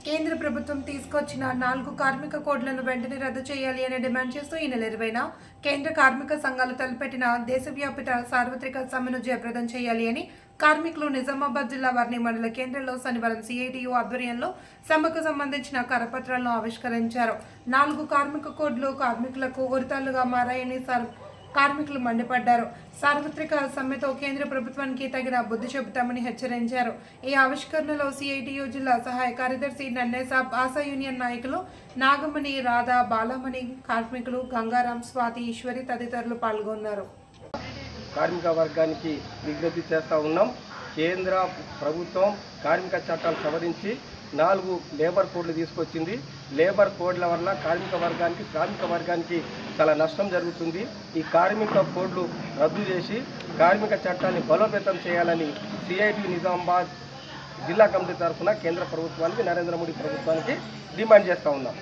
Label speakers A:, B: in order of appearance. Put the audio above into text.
A: కేంద్ర ప్రభుత్వం తీసుకొచ్చిన 4 కార్మిక కోడ్లను వెంటనే రద్దు చేయాలి అని డిమాండ్ చేస్తూ ఈ నెల 20న కేంద్ర కార్మిక సంఘాలు తలపెట్టిన దేశవ్యాప్త సార్వత్రిక సమ్మెను జయప్రదం చేయాలి అని కార్మికులు నిజామాబాద్ జిల్లా వర్ణి మండల కేంద్రంలో శనివారం సిఐటియు ఆధ్వర్యంలో సమ్మెకు సంబంధించిన కరపత్రాలను ఆవిష్కరించారు. 4 కార్మిక కోడ్లు కార్మికులకు ఉరితాళ్లుగా మారాయని కార్మికులు మండిపడ్డారు. సార్వత్రిక సమ్మెతో కేంద్ర ప్రభుత్వానికి తగిన బుద్ధి చెబుతామని హెచ్చరించారు. ఈ ఆవిష్కరణలో సిఐటియు జిల్లా సహాయ కార్యదర్శి నన్నేసాబ్, ఆశా యూనియన్ నాయకులు నాగమణి, రాధా, బాలమణి, కార్మికులు గంగారాం, స్వాతి, ఈశ్వరి తదితరులు పాల్గొన్నారు.
B: కార్మిక వర్గానికి విజ్ఞప్తి చేస్తూ ఉన్నాం. కేంద్ర ప్రభుత్వం కార్మిక చట్టాలు సవరించి 4 లేబర్ కోడ్లు తీసుకొచ్చింది. లేబర్ కోడ్ల వల్ల కార్మిక వర్గానికి, శ్రామిక వర్గానికి చాలా నష్టం జరుగుతుంది. ఈ కార్మిక కోడ్లు రద్దు చేసి కార్మిక చట్టాన్ని బలోపేతం చేయాలని సిఐటి నిజామాబాద్ జిల్లా కమిటీ తరఫున కేంద్ర ప్రభుత్వానికి, నరేంద్ర మోడీ ప్రభుత్వానికి డిమాండ్ చేస్తూ ఉన్నాం.